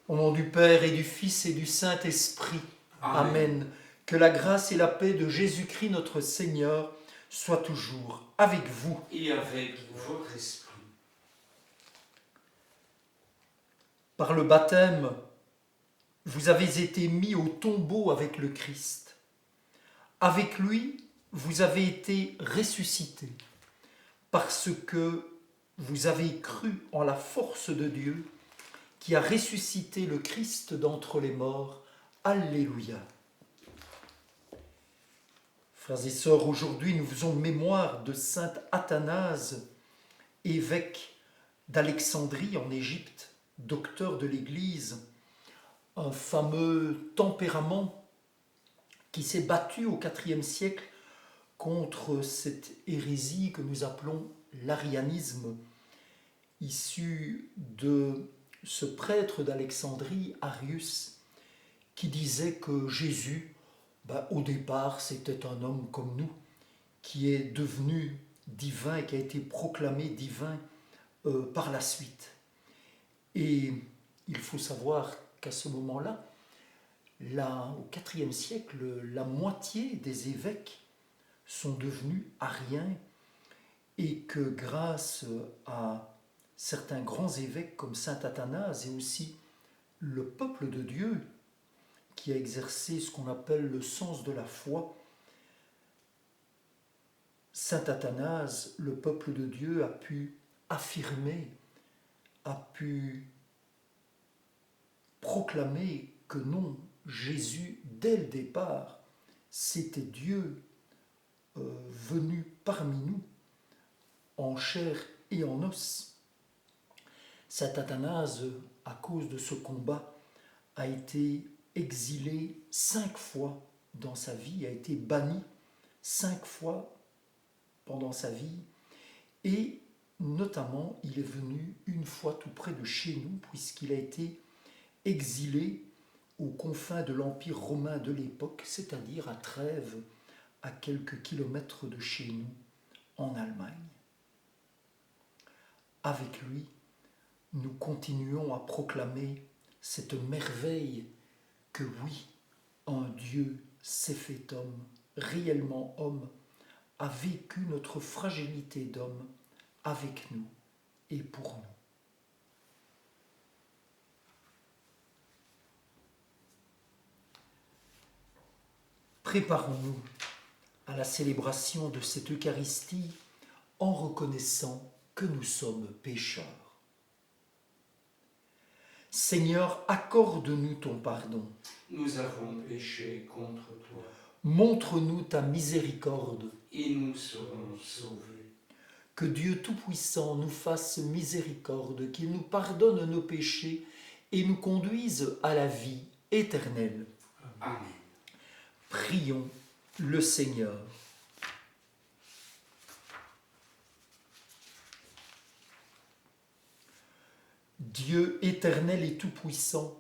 Au nom du Père et du Fils et du Saint-Esprit. Amen. Amen. Que la grâce et la paix de Jésus-Christ notre Seigneur soient toujours avec vous. Et avec votre esprit. Par le baptême, vous avez été mis au tombeau avec le Christ. Avec lui, vous avez été ressuscités, parce que vous avez cru en la force de Dieu qui a ressuscité le Christ d'entre les morts. Alléluia. Frères et sœurs, aujourd'hui nous faisons mémoire de saint Athanase, évêque d'Alexandrie en Égypte, docteur de l'Église, un fameux tempérament qui s'est battu au IVe siècle contre cette hérésie que nous appelons l'arianisme, issu de ce prêtre d'Alexandrie, Arius, qui disait que Jésus, au départ, c'était un homme comme nous, qui est devenu divin et qui a été proclamé divin par la suite. Et il faut savoir qu'à ce moment-là, au IVe siècle, la moitié des évêques sont devenus ariens et que grâce à certains grands évêques comme saint Athanase et aussi le peuple de Dieu qui a exercé ce qu'on appelle le sens de la foi, saint Athanase, le peuple de Dieu, a pu affirmer, a pu proclamer que non, Jésus, dès le départ, c'était Dieu venu parmi nous, en chair et en os. Saint Athanase, à cause de ce combat, a été exilé 5 fois dans sa vie, a été banni 5 fois pendant sa vie, et notamment il est venu une fois tout près de chez nous, puisqu'il a été exilé aux confins de l'Empire romain de l'époque, c'est-à-dire à Trèves, à quelques kilomètres de chez nous, en Allemagne. Avec lui, nous continuons à proclamer cette merveille que oui, un Dieu s'est fait homme, réellement homme, a vécu notre fragilité d'homme avec nous et pour nous. Préparons-nous à la célébration de cette Eucharistie en reconnaissant que nous sommes pécheurs. Seigneur, accorde-nous ton pardon. Nous avons péché contre toi. Montre-nous ta miséricorde. Et nous serons sauvés. Que Dieu Tout-Puissant nous fasse miséricorde, qu'il nous pardonne nos péchés et nous conduise à la vie éternelle. Amen. Prions le Seigneur. Dieu éternel et tout-puissant,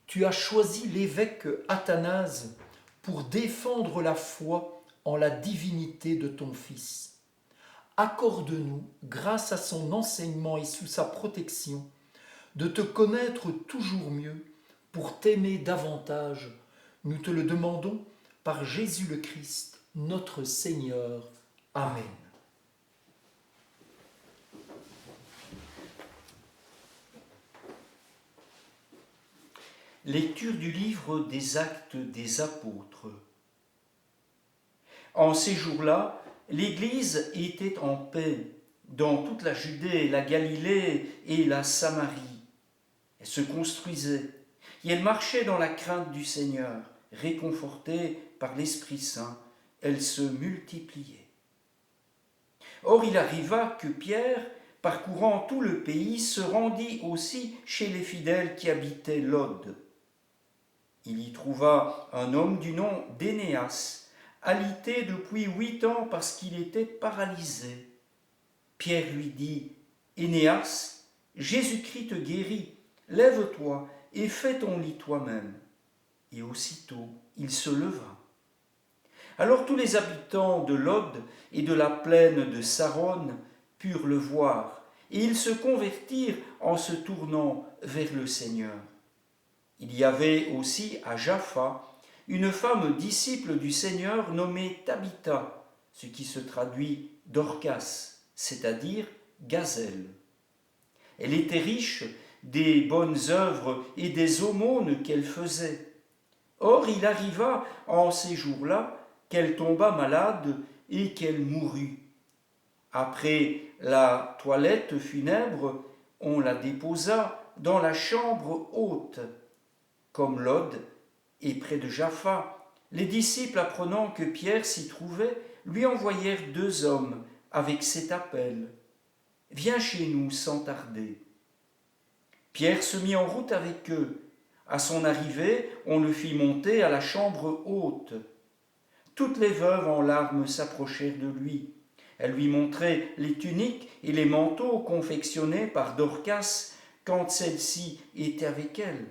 tu as choisi l'évêque Athanase pour défendre la foi en la divinité de ton Fils. Accorde-nous, grâce à son enseignement et sous sa protection, de te connaître toujours mieux pour t'aimer davantage. Nous te le demandons par Jésus le Christ, notre Seigneur. Amen. Lecture du livre des Actes des Apôtres. En ces jours-là, l'Église était en paix dans toute la Judée, la Galilée et la Samarie. Elle se construisait et elle marchait dans la crainte du Seigneur, réconfortée par l'Esprit Saint. Elle se multipliait. Or il arriva que Pierre, parcourant tout le pays, se rendit aussi chez les fidèles qui habitaient Lod. Il y trouva un homme du nom d'Énéas, alité depuis 8 ans parce qu'il était paralysé. Pierre lui dit, « Énéas, Jésus-Christ te guérit, lève-toi et fais ton lit toi-même. » Et aussitôt, il se leva. Alors tous les habitants de Lod et de la plaine de Saron purent le voir, et ils se convertirent en se tournant vers le Seigneur. Il y avait aussi à Jaffa une femme disciple du Seigneur nommée Tabitha, ce qui se traduit Dorcas, c'est-à-dire gazelle. Elle était riche des bonnes œuvres et des aumônes qu'elle faisait. Or, il arriva en ces jours-là qu'elle tomba malade et qu'elle mourut. Après la toilette funèbre, on la déposa dans la chambre haute. Comme Lod est près de Jaffa, les disciples, apprenant que Pierre s'y trouvait, lui envoyèrent 2 hommes avec cet appel : « Viens chez nous sans tarder. » Pierre se mit en route avec eux. À son arrivée, on le fit monter à la chambre haute. Toutes les veuves en larmes s'approchèrent de lui. Elles lui montraient les tuniques et les manteaux confectionnés par Dorcas quand celle-ci était avec elle.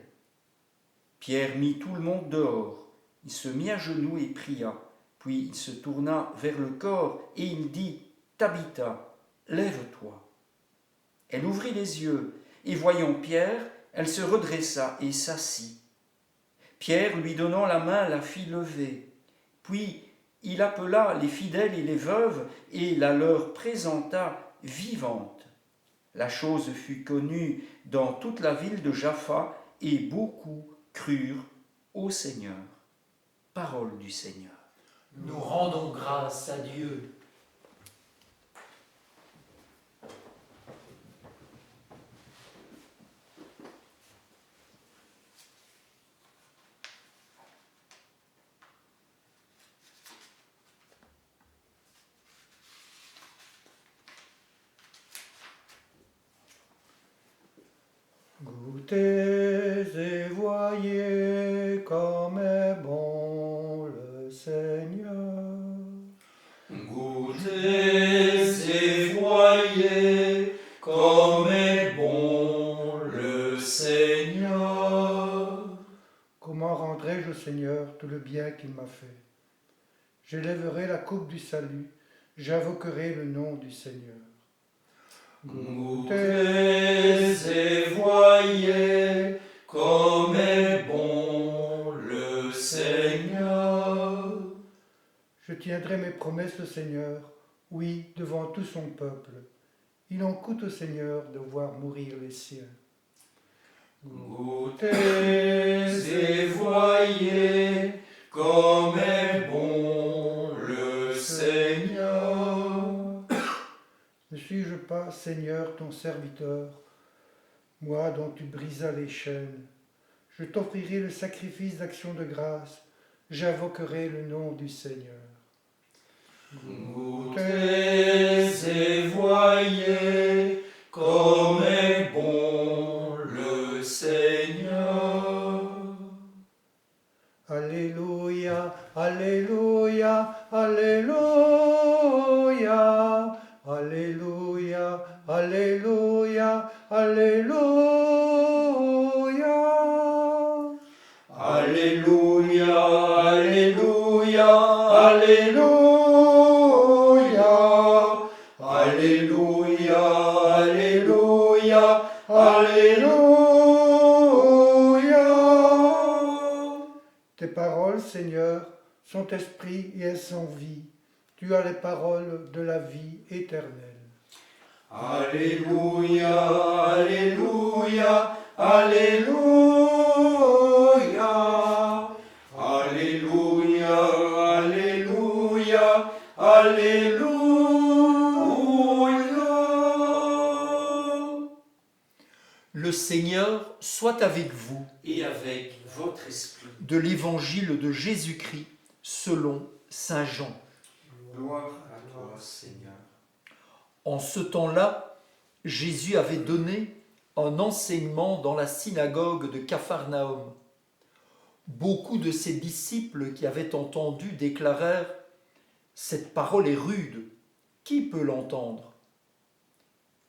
Pierre mit tout le monde dehors. Il se mit à genoux et pria. Puis il se tourna vers le corps et il dit : « Tabitha, lève-toi. » Elle ouvrit les yeux et voyant Pierre, elle se redressa et s'assit. Pierre, lui donnant la main, la fit lever. Puis il appela les fidèles et les veuves et la leur présenta vivante. La chose fut connue dans toute la ville de Jaffa et beaucoup crurent au Seigneur. Parole du Seigneur. Nous rendons grâce à Dieu. Goûtez et voyez comme est bon le Seigneur. Goûtez et voyez comme est bon le Seigneur. Comment rendrai-je au Seigneur tout le bien qu'il m'a fait? J'élèverai la coupe du salut, j'invoquerai le nom du Seigneur. Goûtez et voyez comme est bon le Seigneur. Je tiendrai mes promesses au Seigneur, oui, devant tout son peuple. Il en coûte au Seigneur de voir mourir les siens. Goûtez et voyez comme est bon le Seigneur. Ne suis-je pas, Seigneur, ton serviteur, moi dont tu brisas les chaînes? Je t'offrirai le sacrifice d'action de grâce, j'invoquerai le nom du Seigneur. Goûtez et voyez comme est bon le Seigneur. Alléluia, Alléluia, Alléluia, Alléluia, Alléluia, Alléluia. Alléluia, Alléluia, Alléluia. Alléluia, Alléluia, Alléluia. Tes paroles, Seigneur, sont esprit et elles sont vie. Tu as les paroles de la vie éternelle. Alléluia, Alléluia, Alléluia. Alléluia, Alléluia, Alléluia. Le Seigneur soit avec vous. Et avec votre esprit. De l'Évangile de Jésus-Christ selon saint Jean. Gloire à toi, Seigneur. En ce temps-là, Jésus avait donné un enseignement dans la synagogue de Capharnaüm. Beaucoup de ses disciples qui avaient entendu déclarèrent : « Cette parole est rude, qui peut l'entendre ?»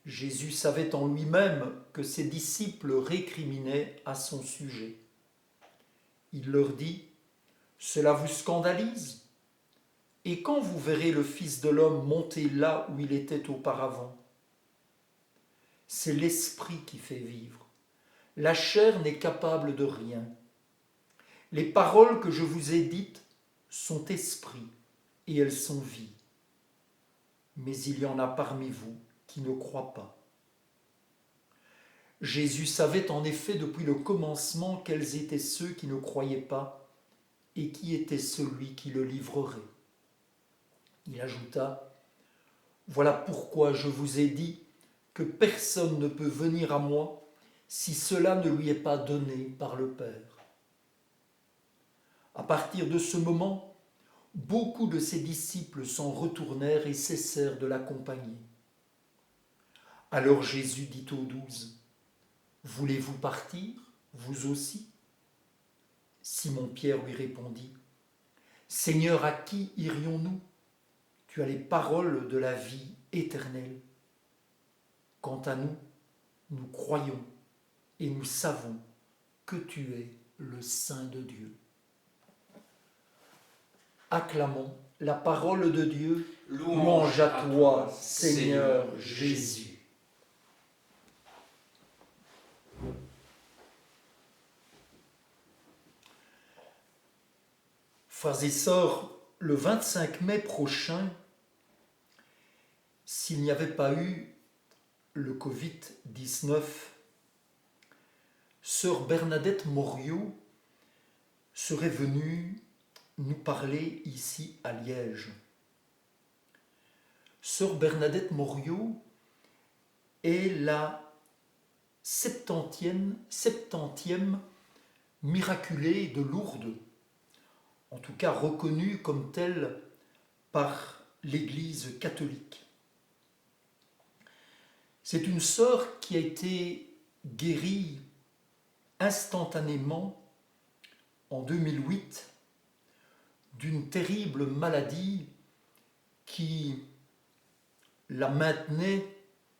Jésus savait en lui-même que ses disciples récriminaient à son sujet. Il leur dit : « Cela vous scandalise ? Et quand vous verrez le Fils de l'homme monter là où il était auparavant ? C'est l'Esprit qui fait vivre. la chair n'est capable de rien. Les paroles que je vous ai dites sont esprit et elles sont vie. Mais il y en a parmi vous qui ne croient pas. Jésus savait en effet depuis le commencement quels étaient ceux qui ne croyaient pas et qui était celui qui le livrerait. Il ajouta : voilà pourquoi je vous ai dit que personne ne peut venir à moi si cela ne lui est pas donné par le Père. À partir de ce moment, beaucoup de ses disciples s'en retournèrent et cessèrent de l'accompagner. Alors Jésus dit aux 12 : voulez-vous partir, vous aussi ? Simon-Pierre lui répondit : Seigneur, à qui irions-nous ? Tu as les paroles de la vie éternelle. Quant à nous, nous croyons et nous savons que tu es le Saint de Dieu. Acclamons la parole de Dieu. Louange à toi, Seigneur Jésus. Frères et sœurs, le 25 mai prochain, s'il n'y avait pas eu le Covid-19, sœur Bernadette Moriot serait venue nous parler ici à Liège. Sœur Bernadette Moriot est la 70e miraculée de Lourdes, en tout cas reconnue comme telle par l'Église catholique. C'est une sœur qui a été guérie instantanément en 2008 d'une terrible maladie qui la maintenait,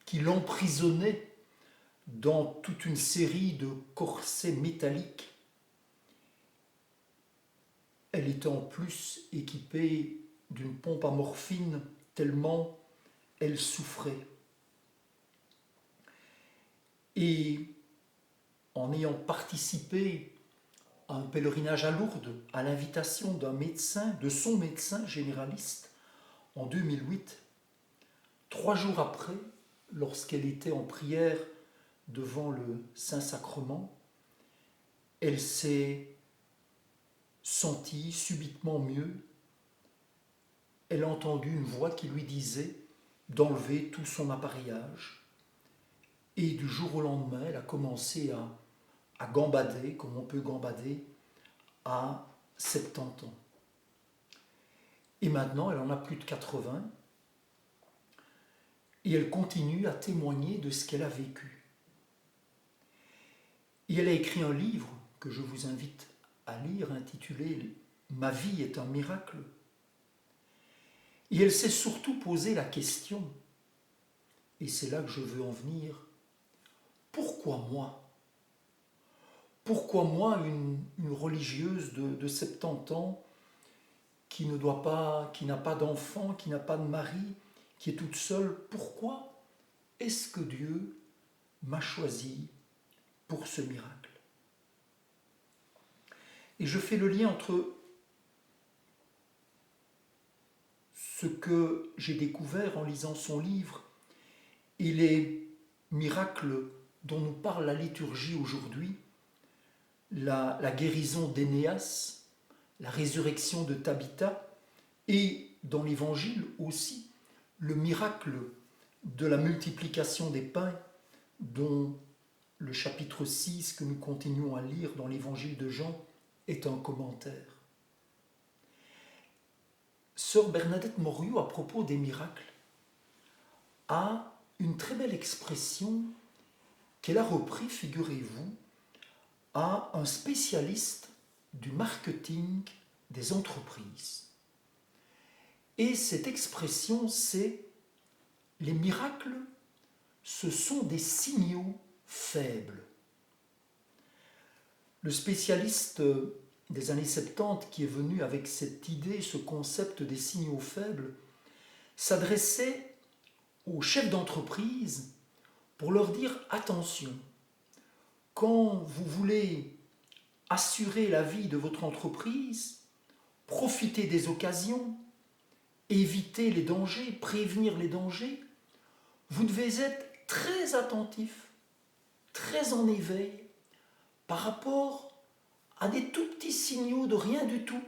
qui l'emprisonnait dans toute une série de corsets métalliques. Elle était en plus équipée d'une pompe à morphine tellement elle souffrait. Et en ayant participé à un pèlerinage à Lourdes, à l'invitation d'un médecin, de son médecin généraliste, en 2008, 3 jours après, lorsqu'elle était en prière devant le Saint-Sacrement, elle s'est sentie subitement mieux. Elle a entendu une voix qui lui disait d'enlever tout son appareillage. Et du jour au lendemain, elle a commencé à gambader, comme on peut gambader, à 70 ans. Et maintenant, elle en a plus de 80. Et elle continue à témoigner de ce qu'elle a vécu. Et elle a écrit un livre que je vous invite à lire, intitulé « Ma vie est un miracle ». Et elle s'est surtout posé la question, et c'est là que je veux en venir, pourquoi moi ? Pourquoi moi, une religieuse de 70 ans qui n'a pas d'enfant, qui n'a pas de mari, qui est toute seule, pourquoi est-ce que Dieu m'a choisi pour ce miracle ? Et je fais le lien entre ce que j'ai découvert en lisant son livre et les miracles dont nous parle la liturgie aujourd'hui, la guérison d'Énéas, la résurrection de Tabitha, et dans l'Évangile aussi, le miracle de la multiplication des pains, dont le chapitre 6 que nous continuons à lire dans l'Évangile de Jean est un commentaire. Sœur Bernadette Moriot, à propos des miracles, a une très belle expression qu'elle a repris, figurez-vous, à un spécialiste du marketing des entreprises. Et cette expression, c'est « les miracles, ce sont des signaux faibles ». Le spécialiste des années 70 qui est venu avec cette idée, ce concept des signaux faibles, s'adressait aux chefs d'entreprise pour leur dire « attention ». quand vous voulez assurer la vie de votre entreprise, profiter des occasions, éviter les dangers, prévenir les dangers, vous devez être très attentif, très en éveil par rapport à des tout petits signaux de rien du tout,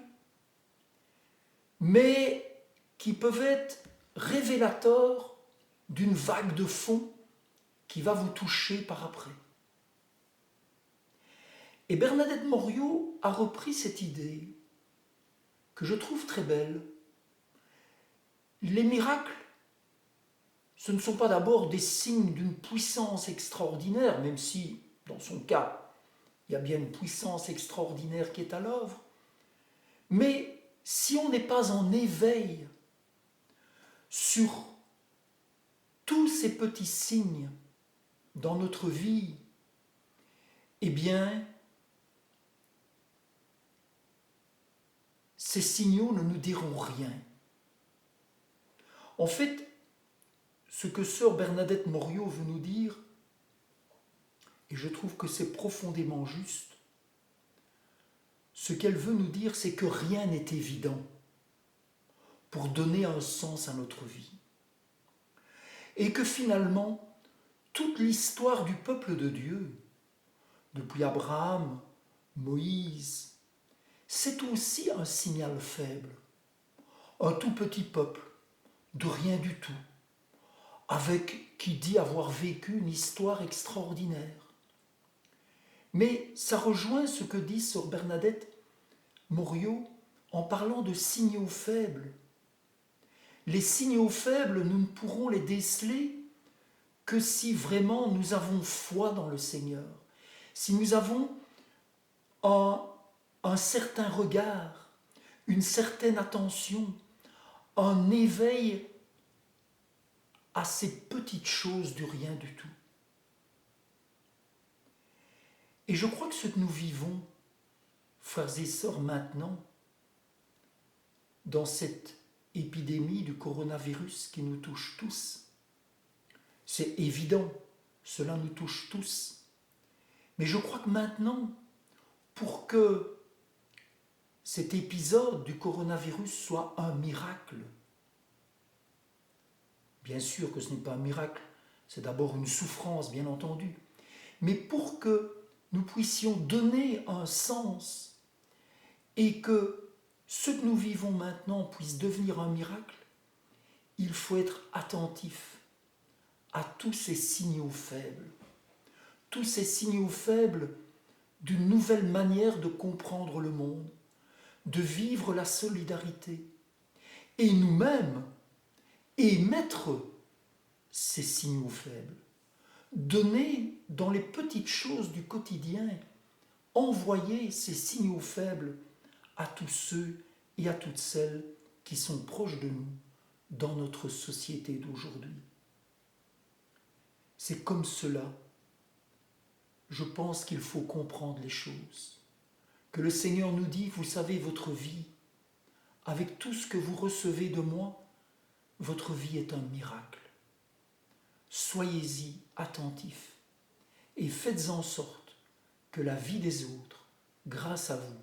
mais qui peuvent être révélateurs d'une vague de fond qui va vous toucher par après. Et Bernadette Moriot a repris cette idée que je trouve très belle. Les miracles, ce ne sont pas d'abord des signes d'une puissance extraordinaire, même si, dans son cas, il y a bien une puissance extraordinaire qui est à l'œuvre. Mais si on n'est pas en éveil sur tous ces petits signes dans notre vie, eh bien, ces signaux ne nous diront rien. En fait, ce que sœur Bernadette Moriot veut nous dire, et je trouve que c'est profondément juste, ce qu'elle veut nous dire, c'est que rien n'est évident pour donner un sens à notre vie. Et que finalement, toute l'histoire du peuple de Dieu, depuis Abraham, Moïse, c'est aussi un signal faible, un tout petit peuple, de rien du tout, avec qui dit avoir vécu une histoire extraordinaire. Mais ça rejoint ce que dit sœur Bernadette Moriot en parlant de signaux faibles. Les signaux faibles, nous ne pourrons les déceler que si vraiment nous avons foi dans le Seigneur, si nous avons un certain regard, une certaine attention, un éveil à ces petites choses du rien du tout. Et je crois que ce que nous vivons, frères et sœurs, maintenant, dans cette épidémie du coronavirus qui nous touche tous, c'est évident, cela nous touche tous. Mais je crois que maintenant, pour que cet épisode du coronavirus soit un miracle, bien sûr que ce n'est pas un miracle, c'est d'abord une souffrance, bien entendu, mais pour que nous puissions donner un sens et que ce que nous vivons maintenant puisse devenir un miracle, il faut être attentif à tous ces signaux faibles, tous ces signaux faibles d'une nouvelle manière de comprendre le monde, de vivre la solidarité, et nous-mêmes émettre ces signaux faibles, donner dans les petites choses du quotidien, envoyer ces signaux faibles à tous ceux et à toutes celles qui sont proches de nous dans notre société d'aujourd'hui. C'est comme cela, je pense qu'il faut comprendre les choses. Que le Seigneur nous dit, vous savez, votre vie, avec tout ce que vous recevez de moi, votre vie est un miracle. Soyez-y attentifs et faites en sorte que la vie des autres, grâce à vous,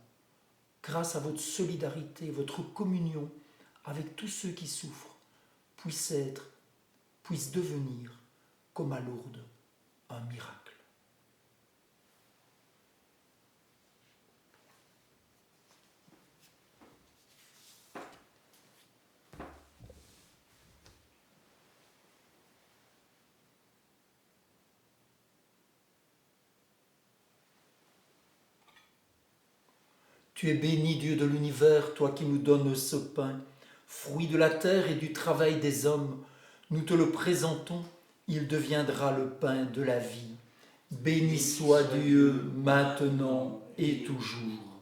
grâce à votre solidarité, votre communion avec tous ceux qui souffrent, puisse devenir, comme à Lourdes, un miracle. Tu es béni, Dieu de l'univers, toi qui nous donnes ce pain, fruit de la terre et du travail des hommes. Nous te le présentons, il deviendra le pain de la vie. Béni soit Dieu, maintenant et toujours.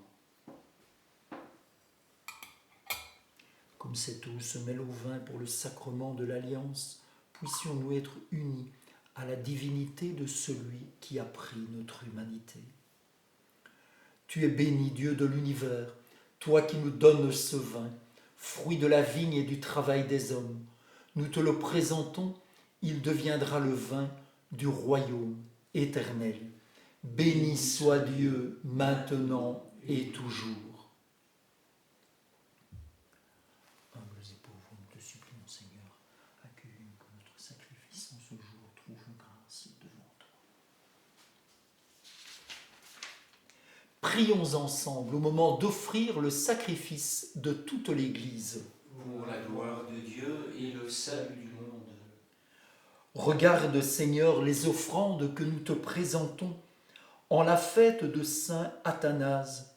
Comme cette eau se mêle au vin pour le sacrement de l'alliance, puissions-nous être unis à la divinité de celui qui a pris notre humanité. Tu es béni, Dieu de l'univers, toi qui nous donnes ce vin, fruit de la vigne et du travail des hommes. Nous te le présentons, il deviendra le vin du royaume éternel. Béni soit Dieu, maintenant et toujours. Humbles et pauvres, nous te supplions, Seigneur, accueille-nous que notre sacrifice en ce jour trouve grâce devant toi. Prions ensemble au moment d'offrir le sacrifice de toute l'Église. Pour la gloire de Dieu et le salut du monde. Regarde, Seigneur, les offrandes que nous te présentons en la fête de Saint Athanase.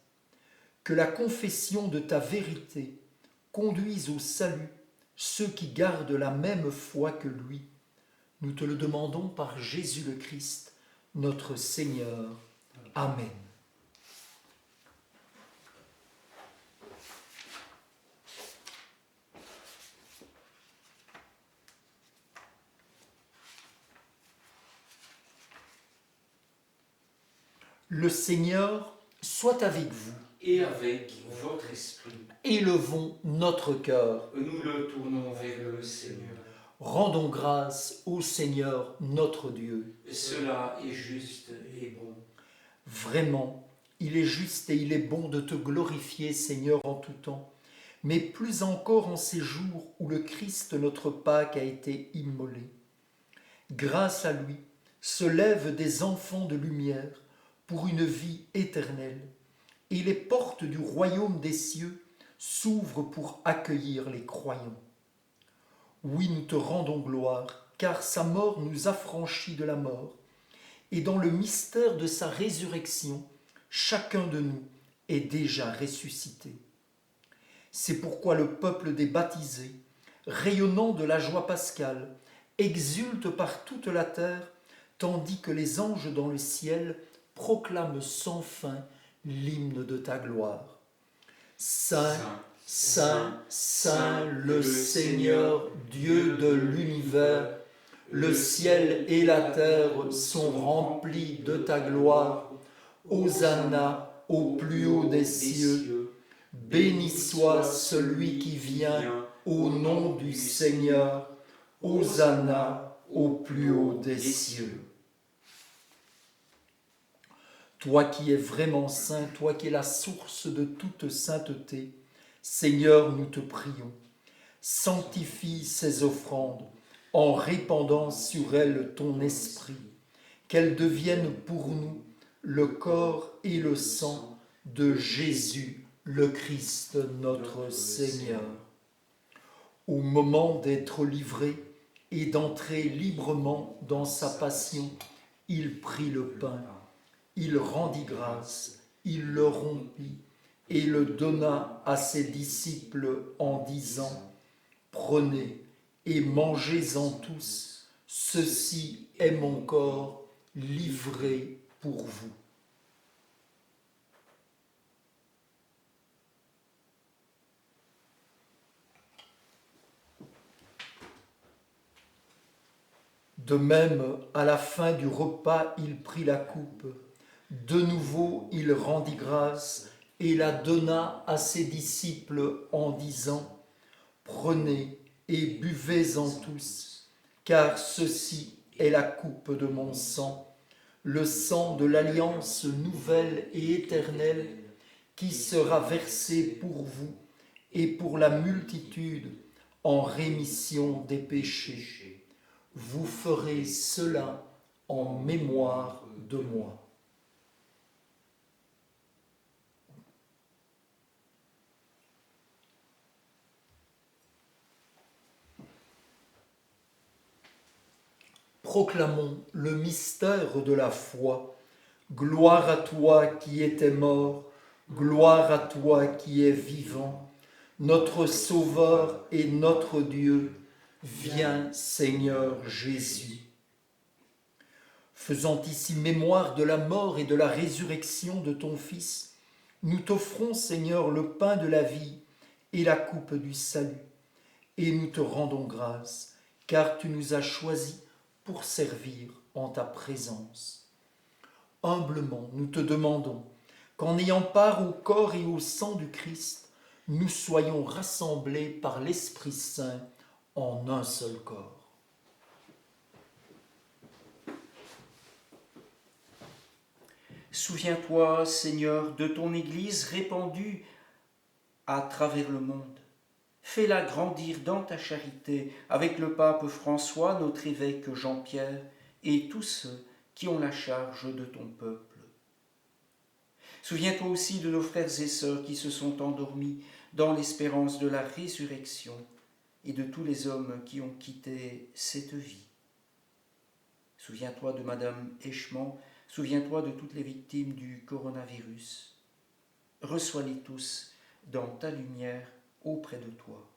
Que la confession de ta vérité conduise au salut ceux qui gardent la même foi que lui. Nous te le demandons par Jésus le Christ, notre Seigneur. Amen. Le Seigneur soit avec vous. Et avec votre esprit. Élevons notre cœur. Nous le tournons vers le Seigneur. Rendons grâce au Seigneur notre Dieu. Cela est juste et bon. Vraiment, il est juste et il est bon de te glorifier, Seigneur, en tout temps, mais plus encore en ces jours où le Christ, notre Pâque, a été immolé. Grâce à lui, se lèvent des enfants de lumière pour une vie éternelle, et les portes du royaume des cieux s'ouvrent pour accueillir les croyants. Oui, nous te rendons gloire, car sa mort nous affranchit de la mort, et dans le mystère de sa résurrection, chacun de nous est déjà ressuscité. C'est pourquoi le peuple des baptisés, rayonnant de la joie pascale, exulte par toute la terre, tandis que les anges dans le ciel proclament sans fin l'hymne de ta gloire. Saint, Saint, Saint, le Seigneur, Dieu de l'univers, le ciel et la terre sont remplis de ta gloire. Hosanna au plus haut des cieux. Béni soit celui qui vient au nom du Seigneur. Hosanna au plus haut des cieux. Toi qui es vraiment saint, toi qui es la source de toute sainteté, Seigneur, nous te prions, sanctifie ces offrandes en répandant sur elles ton esprit, qu'elles deviennent pour nous le corps et le sang de Jésus, le Christ, notre Seigneur. Au moment d'être livré et d'entrer librement dans sa passion, il prit le pain. Il rendit grâce, il le rompit et le donna à ses disciples en disant « Prenez et mangez-en tous, ceci est mon corps livré pour vous. » De même, à la fin du repas, il prit la coupe. De nouveau, il rendit grâce et la donna à ses disciples en disant « Prenez et buvez-en tous, car ceci est la coupe de mon sang, le sang de l'alliance nouvelle et éternelle qui sera versé pour vous et pour la multitude en rémission des péchés. Vous ferez cela en mémoire de moi. » Proclamons le mystère de la foi. Gloire à toi qui étais mort, gloire à toi qui es vivant. Notre Sauveur et notre Dieu, viens Seigneur Jésus. Faisant ici mémoire de la mort et de la résurrection de ton Fils, nous t'offrons Seigneur le pain de la vie et la coupe du salut. Et nous te rendons grâce, car tu nous as choisis pour servir en ta présence. Humblement, nous te demandons qu'en ayant part au corps et au sang du Christ, nous soyons rassemblés par l'Esprit Saint en un seul corps. Souviens-toi, Seigneur, de ton Église répandue à travers le monde. Fais-la grandir dans ta charité avec le pape François, notre évêque Jean-Pierre et tous ceux qui ont la charge de ton peuple. Souviens-toi aussi de nos frères et sœurs qui se sont endormis dans l'espérance de la résurrection et de tous les hommes qui ont quitté cette vie. Souviens-toi de Madame Eichmann, souviens-toi de toutes les victimes du coronavirus. Reçois-les tous dans ta lumière auprès de toi.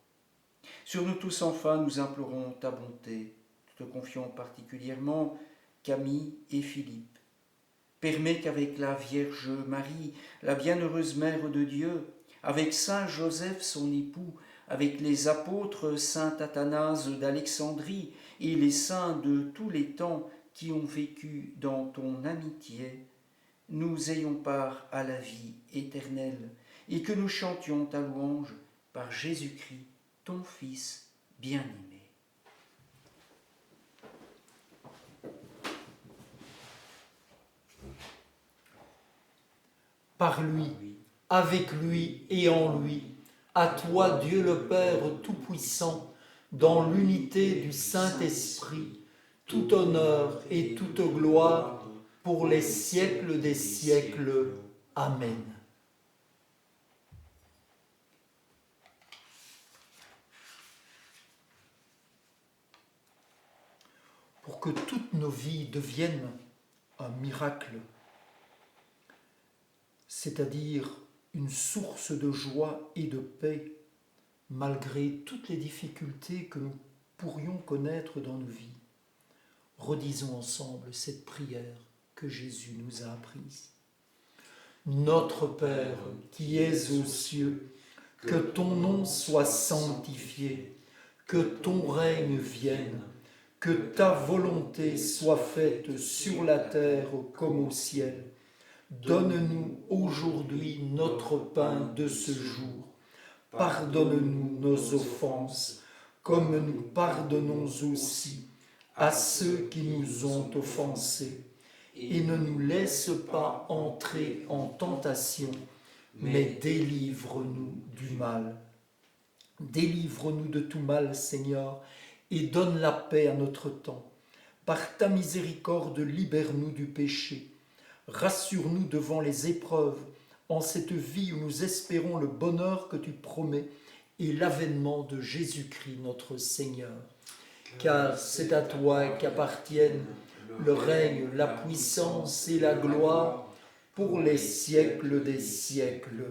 Sur nous tous enfin, nous implorons ta bonté. Nous te confions particulièrement Camille et Philippe. Permets qu'avec la Vierge Marie, la bienheureuse Mère de Dieu, avec Saint Joseph son époux, avec les apôtres Saint Athanase d'Alexandrie et les saints de tous les temps qui ont vécu dans ton amitié, nous ayons part à la vie éternelle et que nous chantions ta louange par Jésus-Christ, ton Fils bien-aimé. Par lui, avec lui et en lui, à toi Dieu le Père Tout-Puissant, dans l'unité du Saint-Esprit, tout honneur et toute gloire pour les siècles des siècles. Amen. Pour que toutes nos vies deviennent un miracle, c'est-à-dire une source de joie et de paix, malgré toutes les difficultés que nous pourrions connaître dans nos vies. Redisons ensemble cette prière que Jésus nous a apprise. Notre Père qui es aux cieux, que ton nom soit sanctifié, que ton règne vienne, que ta volonté soit faite sur la terre comme au ciel. Donne-nous aujourd'hui notre pain de ce jour. Pardonne-nous nos offenses, comme nous pardonnons aussi à ceux qui nous ont offensés. Et ne nous laisse pas entrer en tentation, mais délivre-nous du mal. Délivre-nous de tout mal, Seigneur, et donne la paix à notre temps. Par ta miséricorde, libère-nous du péché. Rassure-nous devant les épreuves, en cette vie où nous espérons le bonheur que tu promets et l'avènement de Jésus-Christ notre Seigneur. Car c'est à toi qu'appartiennent le règne, la puissance et la gloire pour les siècles des siècles.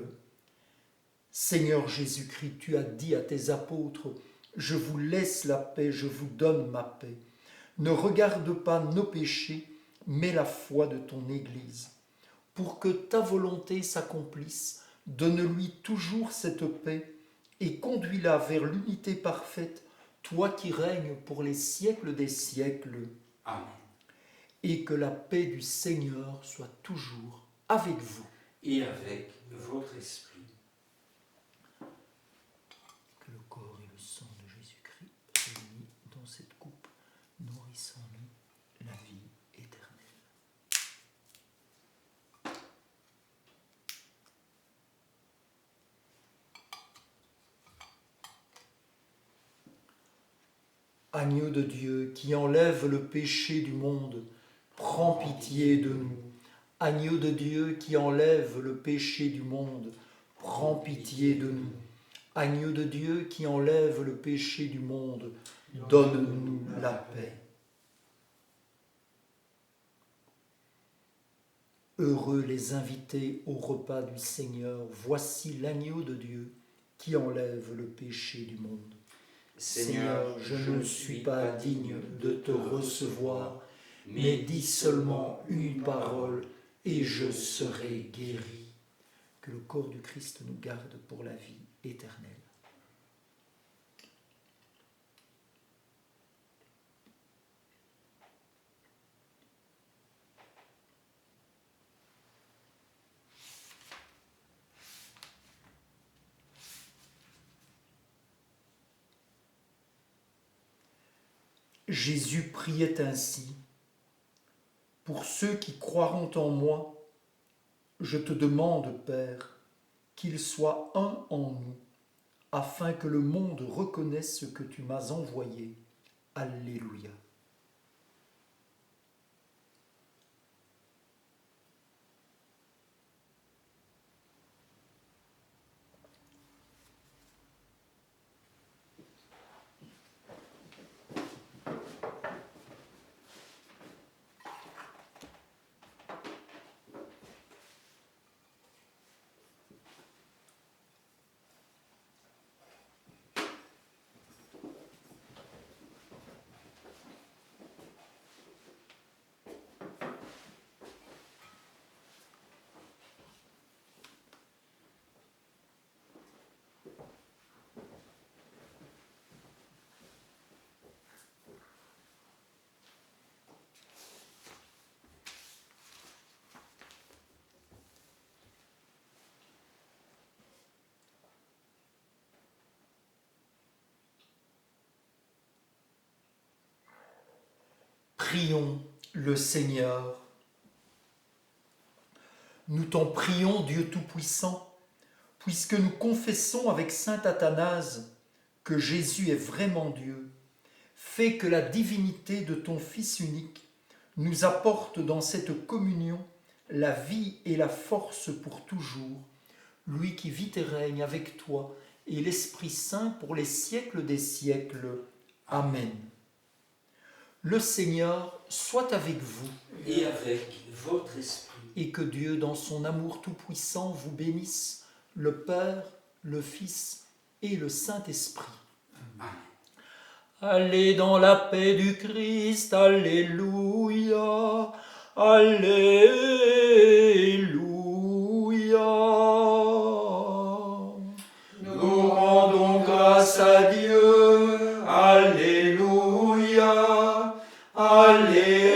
Seigneur Jésus-Christ, tu as dit à tes apôtres, « Je vous laisse la paix, je vous donne ma paix. Ne regarde pas nos péchés, mais la foi de ton Église. Pour que ta volonté s'accomplisse, donne-lui toujours cette paix et conduis-la vers l'unité parfaite, toi qui règnes pour les siècles des siècles. Amen. Et que la paix du Seigneur soit toujours avec vous. Et avec votre esprit. Que le corps et le sang de Jésus-Christ réunis dans cette coupe nourrissent en nous la vie éternelle. Agneau de Dieu qui enlève le péché du monde, prends pitié de nous. Agneau de Dieu qui enlève le péché du monde, prends pitié de nous. Agneau de Dieu qui enlève le péché du monde, donne-nous la paix. Heureux les invités au repas du Seigneur, voici l'agneau de Dieu qui enlève le péché du monde. Seigneur, je ne suis pas digne de te recevoir, mais dis seulement une parole et je serai guéri. Que le corps du Christ nous garde pour la vie éternelle. Jésus priait ainsi. Pour ceux qui croiront en moi, je te demande, Père, qu'il soit un en nous, afin que le monde reconnaisse ce que tu m'as envoyé. Alléluia. Prions le Seigneur. Nous t'en prions, Dieu Tout-Puissant, puisque nous confessons avec saint Athanase que Jésus est vraiment Dieu. Fais que la divinité de ton Fils unique nous apporte dans cette communion la vie et la force pour toujours, lui qui vit et règne avec toi et l'Esprit Saint pour les siècles des siècles. Amen. Le Seigneur soit avec vous Et avec votre esprit. et que Dieu, dans son amour tout-puissant, vous bénisse, le Père, le Fils et le Saint-Esprit. Allez dans la paix du Christ, Alléluia, Alléluia. Nous rendons grâce à Dieu, Alléluia, Alléluia.